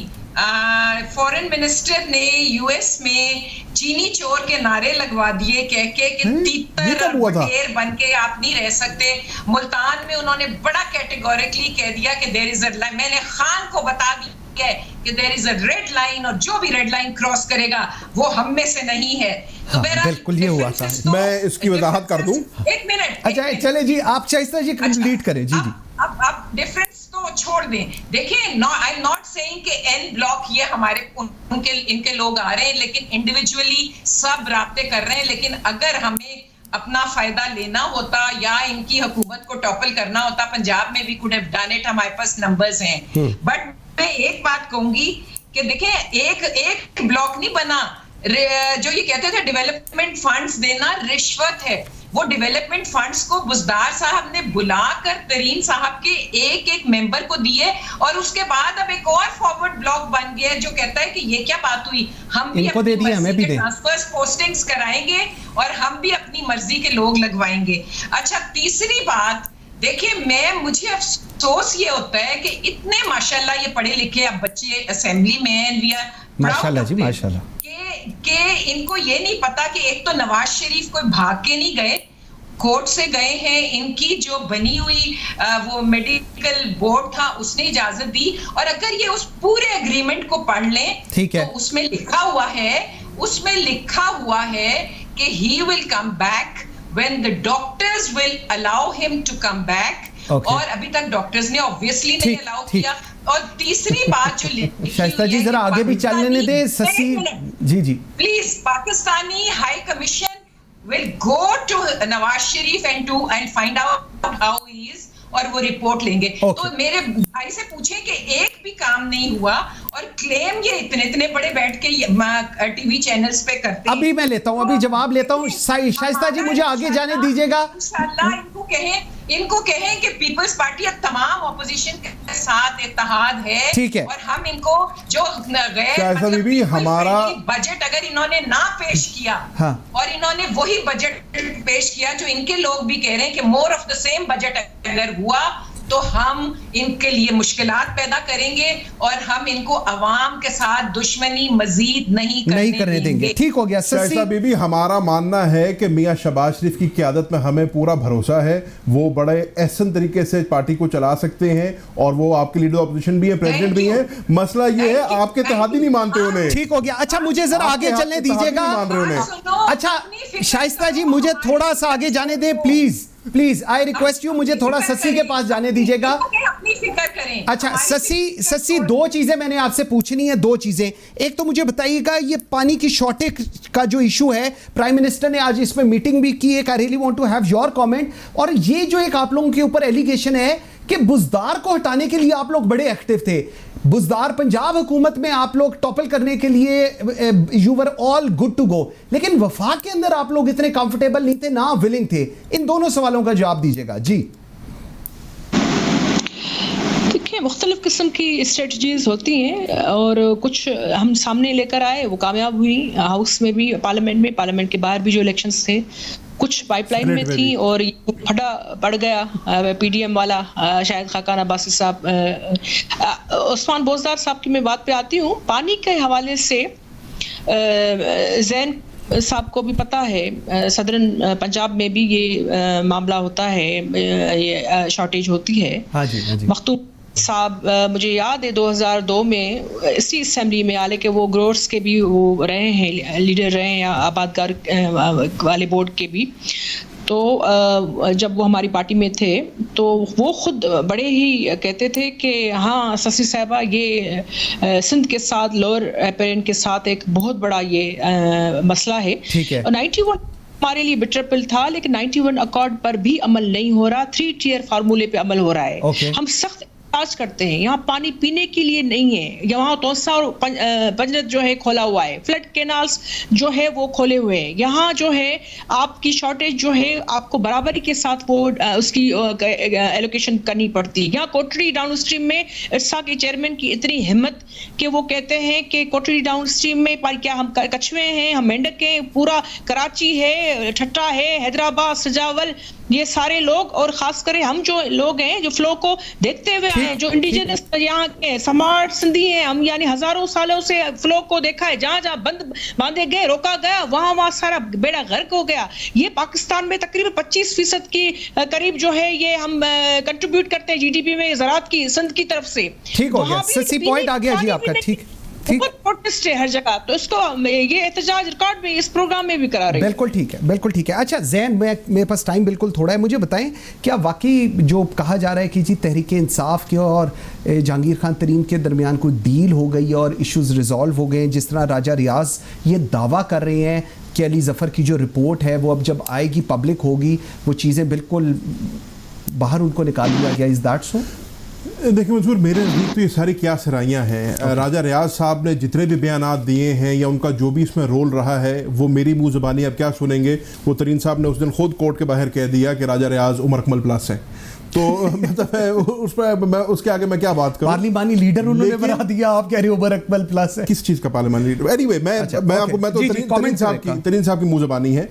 फॉरेन मिनिस्टर ने यूएस में चीनी चोर के नारे लगवा दिए कह के कि तीतर बटेर बन के आप नहीं रह सकते। मुल्तान में उन्होंने बड़ा कैटेगोरिकली कह दिया कि देयर इज अ, मैंने खान को बता दिया कि there is a red line, और जो भी रेड लाइन क्रॉस करेगा वो हम में से नहीं है। तो बिल्कुल ये हुआ था। मैं इसकी वजाहत कर दूं, एक मिनट। अच्छा चले जी, आप शाइस्ता जी कंप्लीट करें। जी जी, अब डिफरेंस तो छोड़ दें। देखिए, आई एम नॉट सेइंग कि एन ब्लॉक ये हमारे इनके लोग आ रहे हैं, लेकिन इंडिविजुअली सब राब्ते कर रहे हैं। लेकिन अगर हमें अपना फायदा लेना होता या इनकी हुकूमत को टॉपल करना होता, पंजाब में we could have done it, हमारे पास नंबर्स हैं। बट मैं एक बात कहूंगी कि देखिए, एक ब्लॉक नहीं बना, जो ये कहते थे डेवलपमेंट फंड्स देना रिश्वत है, वो डेवलपमेंट फंड्स को बुजदार साहब ने बुलाकर तरीन साहब के एक एक मेंबर को दिए, और उसके बाद अब एक और फॉरवर्ड ब्लॉक बन गया जो कहता है कि ये क्या बात हुई, हम भी इनको दे दिए, हमें भी दे, ट्रांसफर्स पोस्टिंग्स कराएंगे और हम भी अपनी मर्जी के लोग लगवाएंगे। अच्छा, तीसरी बात देखिए, मुझे अफसोस ये होता है कि इतने माशाल्लाह ये पढ़े लिखे अब बच्चे असेंबली में, वी आर माशाल्लाह जी माशाल्लाह, कि इनको ये नहीं पता कि एक तो नवाज शरीफ कोई भाग के नहीं गए, कोर्ट से गए हैं, इनकी जो बनी हुई वो मेडिकल बोर्ड था उसने इजाजत दी, और अगर ये उस पूरे एग्रीमेंट को पढ़ लें तो उसमें लिखा हुआ है कि he will come back when the doctors will allow him to come back, और अभी तक डॉक्टर्स ने ऑब्वियसली नहीं अलाउ किया। और तीसरी बात जो शाइस्ता जी जरा आगे भी चलने दे Sassui ji please, Pakistani high commission will go to Nawaz Sharif and find out how he is, और वो रिपोर्ट लेंगे। तो मेरे भाई से पूछें कि एक भी काम नहीं हुआ, और क्लेम ये इतने बड़े बैठ के टीवी चैनल्स पे करते हैं। अभी मैं लेता हूँ, अभी जवाब लेता हूँ। शाइस्ता जी मुझे आगे जाने दीजिएगा। इंशाल्लाह इनको कहें कि पीपल्स पार्टी अब तमाम ऑपोजिशन के साथ इत्तेहाद है, ठीक है, और हम इनको जो गैर हमारा बजट अगर इन्होंने ना पेश किया, हाँ, और इन्होंने वही बजट पेश किया जो इनके लोग भी कह रहे हैं कि more of the same budget अगर हुआ तो हम इनके लिए मुश्किलात पैदा करेंगे, और हम इनको अवाम के साथ दुश्मनी मजीद नहीं करने देंगे। ठीक हो गया शाइस्ता बीबी, हमारा मानना है कि मियां शहबाज शरीफ की क़यादत में हमें पूरा भरोसा है, वो बड़े एहसन तरीके से पार्टी को चला सकते हैं, और वो आपके लीडर ऑपोजिशन भी है, प्रेसिडेंट भी है। मसला ये है आपके इत्तेहादी नहीं मानते उन्हें। ठीक हो गया। अच्छा, मुझे जरा आगे चलने दीजिएगा। अच्छा शाइस्ता जी, मुझे थोड़ा सा आगे जाने दें प्लीज, आई रिक्वेस्ट यू, मुझे थोड़ा ससी के पास जाने दीजिएगा। अपनी फिक्र करें। अच्छा ससी, दो चीजें मैंने आपसे पूछनी है, दो चीजें। एक तो मुझे बताइएगा, ये पानी की शॉर्टेज का जो इशू है, प्राइम मिनिस्टर ने आज इसमें मीटिंग भी की, एक I really want to have your comment. और ये जो एक आप लोगों के ऊपर एलिगेशन है कि बुजदार को हटाने के लिए आप लोग बड़े एक्टिव थे, बुजदार पंजाब हुकूमत में आप लोग टॉपल करने के लिए you were all good to go, लेकिन वफाक के अंदर आप लोग इतने कंफर्टेबल नहीं थे, ना विलिंग थे। इन दोनों सवालों का जवाब दीजिएगा जी। देखिए, मुख्तलिफ किस्म की स्ट्रेटजीज होती हैं, और कुछ हम सामने लेकर आए, वो कामयाब हुई, हाउस में भी, पार्लियामेंट के बाहर भी जो इलेक्शंस थे, कुछ पाइपलाइन में थी, और फटा पड़ गया पीडीएम वाला शायद खाकान अब्बासी साहब। उस्मान बोजदार साहब की मैं बात पे आती हूँ। पानी के हवाले से जैन साहब को भी पता है, सदरन पंजाब में भी ये मामला होता है, ये शॉर्टेज होती है। हाँ जी, हाँ जी। मखतूम साहब, मुझे याद है 2002 में इसी असेंबली में, हालांकि वो ग्रोर्स के भी वो रहे हैं, लीडर रहे हैं, आबादगार वाले बोर्ड के भी। तो जब वो हमारी पार्टी में थे तो वो खुद बड़े ही कहते थे कि हाँ ससी साहबा, ये सिंध के साथ, लोअर एपेरेंट के साथ एक बहुत बड़ा ये मसला है। ठीक है। 91 हमारे लिए बिटर पिल था, लेकिन 91 अकॉर्ड पर भी अमल नहीं हो रहा, 3 टियर फार्मूले पे अमल हो रहा है। okay. हम सख्त इलाज करते हैं, यहाँ पानी पीने के लिए नहीं है, यहाँ तोसा और पंजरत जो है खोला हुआ है, फ्लड कैनाल्स जो है वो खोले हुए हैं, यहाँ जो है आपकी शॉर्टेज जो है आपको बराबरी के साथ वो उसकी एलोकेशन करनी पड़ती है। यहाँ कोटरी डाउन स्ट्रीम में इरसा के चेयरमैन की इतनी हिम्मत कि वो कहते हैं कि कोटरी डाउन स्ट्रीम में क्या हम कछुए हैं, हम मेंढक हैं, पूरा कराची है, ठट्टा है, हैदराबाद, सजावल, ये सारे लोग, और खास कर हम जो लोग हैं जो फ्लो को देखते हुए आए, जो इंडिजिनस यहाँ के स्मार्ट सिंधी हैं हम, यानी हजारों सालों से फ्लो को देखा है, जहाँ जहाँ बंद बांधे गए, रोका गया, वहाँ सारा बेड़ा गर्क हो गया। ये पाकिस्तान में तकरीबन 25% की करीब जो है ये हम कंट्रीब्यूट करते हैं जीडीपी में ज़राअत की, सिंध की तरफ से। ठीक हो गया, ससी पॉइंट आ गया जी आपका। ठीक बहुत प्रोटेस्ट है हर जगह, तो इसको ये एहतजाज रिकॉर्ड में इस प्रोग्राम में भी करा रहे हैं। बिल्कुल ठीक है, बिल्कुल ठीक है। अच्छा जैन, मेरे पास टाइम बिल्कुल थोड़ा है, मुझे बताएं क्या वाकई जो कहा जा रहा है कि जी तहरीक इंसाफ के और जहांगीर खान तरीन के दरमियान कोई डील हो गई और इश्यूज रिजॉल्व हो गए, जिस तरह राजा रियाज ये दावा कर रहे हैं कि अली जफ़र की जो रिपोर्ट है वो अब जब आएगी पब्लिक होगी वो चीज़ें बिल्कुल बाहर उनको निकाल दिया गया, इज दैट सो? देखिए मंसूर, मेरे नज़दीक तो ये सारी क्या सराइयाँ हैं। राजा रियाज साहब ने जितने भी बयानात दिए हैं या उनका जो भी इसमें रोल रहा है वो मेरी मुंह ज़बानी अब क्या सुनेंगे। वो तरीन साहब ने उस दिन खुद कोर्ट के बाहर कह दिया कि राजा रियाज उमर अकमल प्लस है, तो मतलब है उस पर मैं उसके आगे मैं क्या बात करूं। पार्लिमानी लीडर उन्होंने बना दिया, आप कह रहे हो उमर अकमल प्लस है। किस चीज़ का पार्लियामेंट लीडर? एनीवे मैं आपको मैं तो तरीन साहब की मुंह ज़बानी है।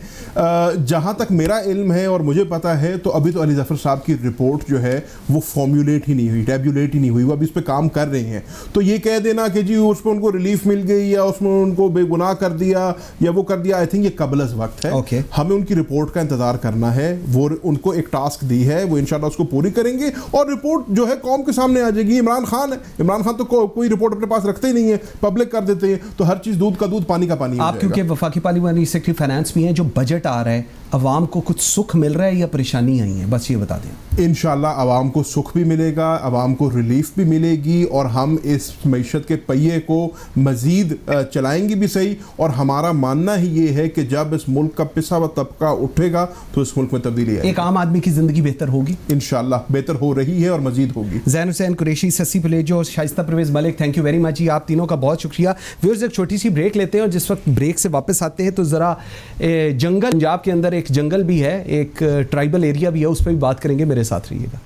जहां तक मेरा इल्म है और मुझे पता है तो अभी तो अली ज़फ़र साहब की रिपोर्ट जो है वो फॉर्मुलेट ही नहीं हुई, टैब्यूलेट ही नहीं हुई, वो अभी इस पर काम कर रहे हैं। तो ये कह देना कि जी उसमें उनको रिलीफ मिल गई या उसमें उनको बेगुनाह कर दिया या वो कर दिया, आई थिंक ये कबल वक्त है। हमें उनकी रिपोर्ट का इंतजार करना है। वो उनको एक टास्क दी है, वो इंशाल्लाह उसको पूरी करेंगे और रिपोर्ट जो है कौम के सामने आ जाएगी। इमरान खान है, इमरान खान तो कोई रिपोर्ट अपने पास रखते ही नहीं है, पब्लिक कर देते हैं, तो हर चीज दूध का दूध पानी का पानी। आप क्योंकि वफाकी पार्लियामानी सेक्रेटरी फाइनेंस भी हैं, जो बजट आ रहा है अवाम को कुछ सुख मिल रहा है या परेशानी आई है, बस ये बता दें। इंशाल्लाह अवाम को सुख भी मिलेगा, अवाम को रिलीफ भी मिलेगी और हम इस मईशत के पहिए को मजीद चलाएंगे भी सही। और हमारा मानना ही ये है कि जब इस मुल्क का पिसा हुआ तबका उठेगा तो इस मुल्क में तब्दीली आएगी, एक आम आदमी की जिंदगी बेहतर होगी, इंशाल्लाह बेहतर हो रही है और मजीद होगी। ज़ैन हुसैन कुरैशी, ससी पलेजो और Shaista Parvez Malik, thank you very much जी, आप तीनों का बहुत शुक्रिया। व्यूअर्स एक छोटी सी ब्रेक लेते हैं और जिस वक्त ब्रेक से वापस आते हैं तो ज़रा जंगल, पंजाब के अंदर एक जंगल भी है, एक ट्राइबल एरिया भी है, उस पर भी बात करेंगे, मेरे साथ रहिएगा।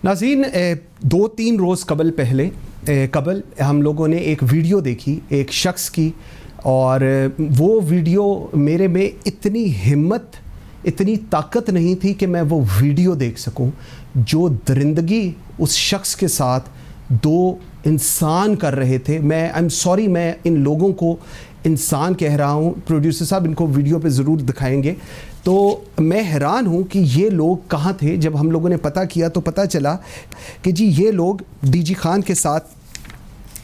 नाज़रीन 2-3 रोज़ कबल हम लोगों ने एक वीडियो देखी एक शख्स की, और वो वीडियो मेरे में इतनी हिम्मत, इतनी ताकत नहीं थी कि मैं वो वीडियो देख सकूं। जो दरिंदगी उस शख्स के साथ 2 इंसान कर रहे थे, मैं आई एम सॉरी, मैं इन लोगों को इंसान कह रहा हूँ। प्रोड्यूसर साहब इनको वीडियो पे ज़रूर दिखाएंगे। तो मैं हैरान हूँ कि ये लोग कहाँ थे। जब हम लोगों ने पता किया तो पता चला कि जी ये लोग डीजी खान के साथ,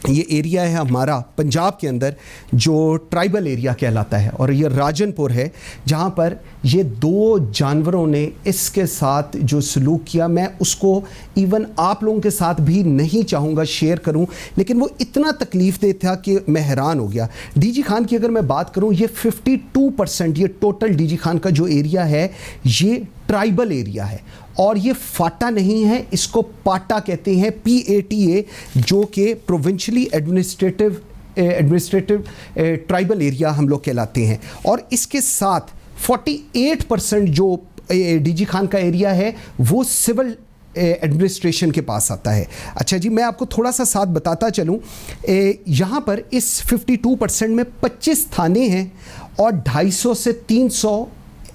ये एरिया है हमारा पंजाब के अंदर जो ट्राइबल एरिया कहलाता है, और ये राजनपुर है जहाँ पर ये 2 जानवरों ने इसके साथ जो सलूक किया, मैं उसको इवन आप लोगों के साथ भी नहीं चाहूँगा शेयर करूँ, लेकिन वो इतना तकलीफ़ दे था कि मैं हैरान हो गया। डीजी खान की अगर मैं बात करूँ, ये 52% ये टोटल डीजी खान का जो एरिया है ये ट्राइबल एरिया है, और ये फाटा नहीं है, इसको पाटा कहते हैं, PATA, जो कि प्रोविंशियली एडमिनिस्ट्रेटिव ट्राइबल एरिया हम लोग कहलाते हैं। और इसके साथ 48% जो डीजी खान का एरिया है वो सिविल एडमिनिस्ट्रेशन के पास आता है। अच्छा जी, मैं आपको थोड़ा सा साथ बताता चलूँ, यहाँ पर इस 52% में 25 थाने हैं और 250 से 300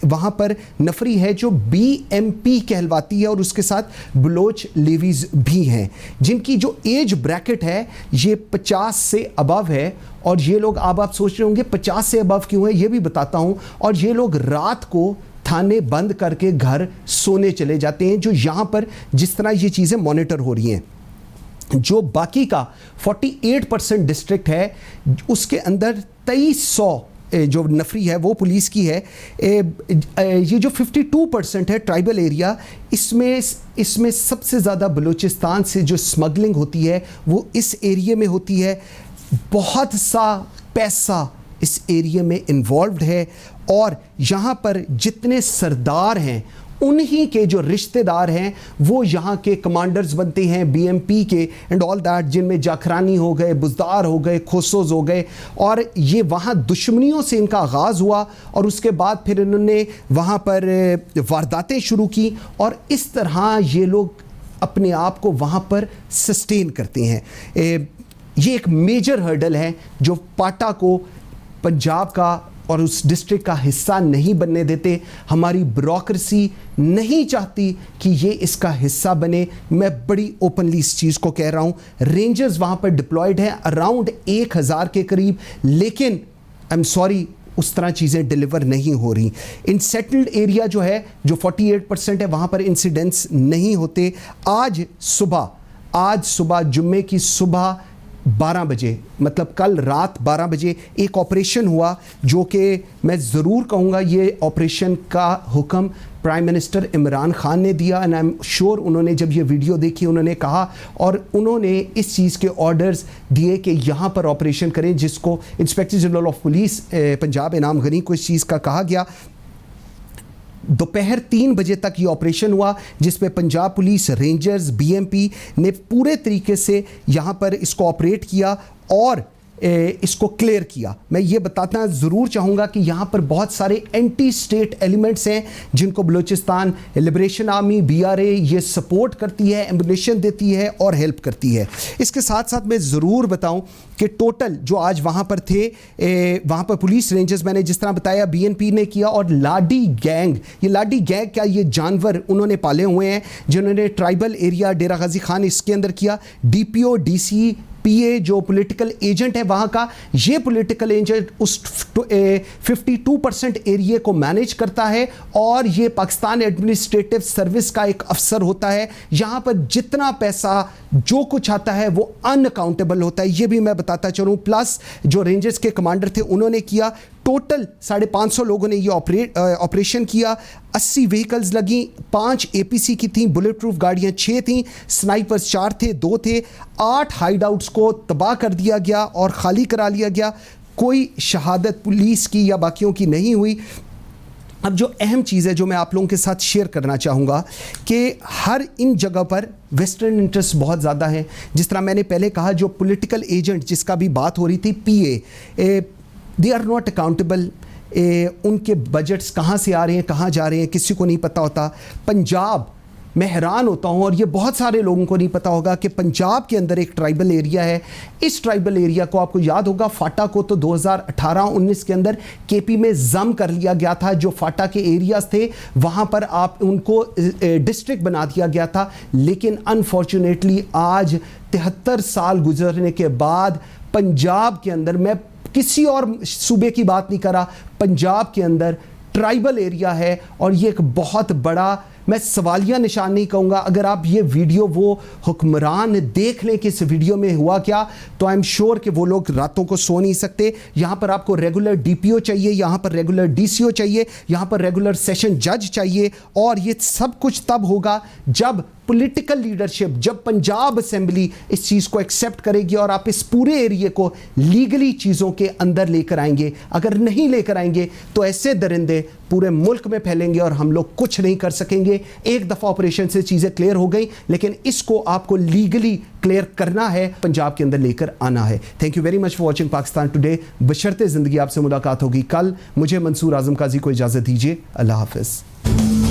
वहाँ पर नफरी है जो BMP कहलवाती है, और उसके साथ बलोच लेवीज भी हैं जिनकी जो एज ब्रैकेट है ये 50 से अबव है। और ये लोग, अब आप सोच रहे होंगे 50 से अबव क्यों है, ये भी बताता हूँ। और ये लोग रात को थाने बंद करके घर सोने चले जाते हैं, जो यहाँ पर जिस तरह ये चीज़ें मॉनिटर हो रही हैं। जो बाकी का 48% डिस्ट्रिक्ट है उसके अंदर 2300 जो नफरी है वो पुलिस की है। ये जो 52% है ट्राइबल एरिया, इसमें सबसे ज़्यादा बलूचिस्तान से जो स्मगलिंग होती है वो इस एरिया में होती है। बहुत सा पैसा इस एरिया में इन्वॉल्व्ड है, और यहाँ पर जितने सरदार हैं उन्हीं के जो रिश्तेदार हैं वो यहाँ के कमांडर्स बनते हैं BMP के एंड ऑल दैट, जिनमें जाखरानी हो गए, बुजदार हो गए, खोसोज हो गए। और ये वहाँ दुश्मनियों से इनका आगाज़ हुआ और उसके बाद फिर इन्होंने वहाँ पर वारदातें शुरू की, और इस तरह ये लोग अपने आप को वहाँ पर सस्टेन करते हैं। ये एक मेजर हर्डल है जो पाटा को पंजाब का और उस डिस्ट्रिक्ट का हिस्सा नहीं बनने देते। हमारी ब्यूरोक्रेसी नहीं चाहती कि ये इसका हिस्सा बने। मैं बड़ी ओपनली इस चीज़ को कह रहा हूँ। रेंजर्स वहाँ पर डिप्लॉयड हैं अराउंड 1000 के करीब, लेकिन आई एम सॉरी उस तरह चीज़ें डिलीवर नहीं हो रही। इन सेटल्ड एरिया जो है, जो 48% है, वहाँ पर इंसिडेंट्स नहीं होते। आज सुबह जुम्मे की सुबह 12 बजे, मतलब कल रात 12 बजे एक ऑपरेशन हुआ, जो कि मैं ज़रूर कहूँगा ये ऑपरेशन का हुक्म प्राइम मिनिस्टर इमरान खान ने दिया। एंड आई एम श्योर उन्होंने जब ये वीडियो देखी उन्होंने कहा, और उन्होंने इस चीज़ के ऑर्डर्स दिए कि यहाँ पर ऑपरेशन करें, जिसको inspector general of police Punjab इनाम गनी को इस चीज़ का कहा गया। दोपहर 3 बजे तक ये ऑपरेशन हुआ, जिसमें पंजाब पुलिस, रेंजर्स, बीएमपी ने पूरे तरीके से यहाँ पर इसको ऑपरेट किया और इसको क्लियर किया। मैं ये बताना ज़रूर चाहूँगा कि यहाँ पर बहुत सारे एंटी स्टेट एलिमेंट्स हैं जिनको बलूचिस्तान लिबरेशन आर्मी BRA ये सपोर्ट करती है, एम्युनिशन देती है और हेल्प करती है। इसके साथ साथ मैं ज़रूर बताऊँ कि टोटल जो आज वहाँ पर थे, वहाँ पर पुलिस, रेंजर्स, मैंने जिस तरह बताया BNP ने किया, और लाडी गैंग, ये लाडी गैंग क्या, ये जानवर उन्होंने पाले हुए हैं जिन्होंने ट्राइबल एरिया डेरा गाजी खान इसके अंदर किया। DPO DC PA जो पॉलिटिकल एजेंट है वहाँ का, ये पॉलिटिकल एजेंट उस 52% एरिया को मैनेज करता है और ये पाकिस्तान एडमिनिस्ट्रेटिव सर्विस का एक अफसर होता है। यहाँ पर जितना पैसा जो कुछ आता है वो अनअकाउंटेबल होता है, ये भी मैं बताता चलूँ। प्लस जो रेंजर्स के कमांडर थे उन्होंने किया। टोटल 550 लोगों ने ये ऑपरेशन किया। 80 व्हीकल्स लगी, 5 APC की थी, बुलेट प्रूफ गाड़ियाँ 6 थी, स्नाइपर्स 4 थे, 2 थे। 8 हाइडआउट्स को तबाह कर दिया गया और खाली करा लिया गया। कोई शहादत पुलिस की या बाकियों की नहीं हुई। अब जो अहम चीज़ है जो मैं आप लोगों के साथ शेयर करना चाहूँगा कि हर इन जगह पर वेस्टर्न इंटरेस्ट बहुत ज़्यादा है। जिस तरह मैंने पहले कहा, जो पॉलिटिकल एजेंट जिसका भी बात हो रही थी, PA, they are not accountable. उनके बजट्स कहाँ से आ रहे हैं, कहाँ जा रहे हैं, किसी को नहीं पता होता। पंजाब, मैं हैरान होता हूँ, और ये बहुत सारे लोगों को नहीं पता होगा कि पंजाब के अंदर एक ट्राइबल एरिया है। इस ट्राइबल एरिया को आपको याद होगा, फाटा को तो 2018-19 के अंदर KP में जम कर लिया गया था। जो फाटा के एरियाज थे वहाँ पर आप उनको डिस्ट्रिक्ट बना दिया गया था। लेकिन अनफॉर्चुनेटली आज 73 साल गुजरने के बाद पंजाब के अंदर, मैं किसी और सूबे की बात नहीं कर रहा, पंजाब के अंदर ट्राइबल एरिया है और ये एक बहुत बड़ा, मैं सवालिया निशान नहीं कहूँगा। अगर आप ये वीडियो वो हुक्मरान देख लें कि इस वीडियो में हुआ क्या, तो आई एम श्योर कि वो लोग रातों को सो नहीं सकते। यहाँ पर आपको रेगुलर DPO चाहिए, यहाँ पर रेगुलर DCO चाहिए, यहाँ पर रेगुलर सेशन जज चाहिए। और ये सब कुछ तब होगा जब पॉलिटिकल लीडरशिप, जब पंजाब असेंबली इस चीज़ को एक्सेप्ट करेगी और आप इस पूरे एरिया को लीगली चीज़ों के अंदर लेकर आएंगे। अगर नहीं लेकर आएंगे तो ऐसे दरिंदे पूरे मुल्क में फैलेंगे और हम लोग कुछ नहीं कर सकेंगे। एक दफ़ा ऑपरेशन से चीज़ें क्लियर हो गई, लेकिन इसको आपको लीगली क्लियर करना है, पंजाब के अंदर लेकर आना है। Thank you very much for watching Pakistan today. बशर्ते ज़िंदगी आपसे मुलाकात होगी कल। मुझे मंसूर आज़म काजी को इजाज़त दीजिए। अल्लाह हाफ़िज़।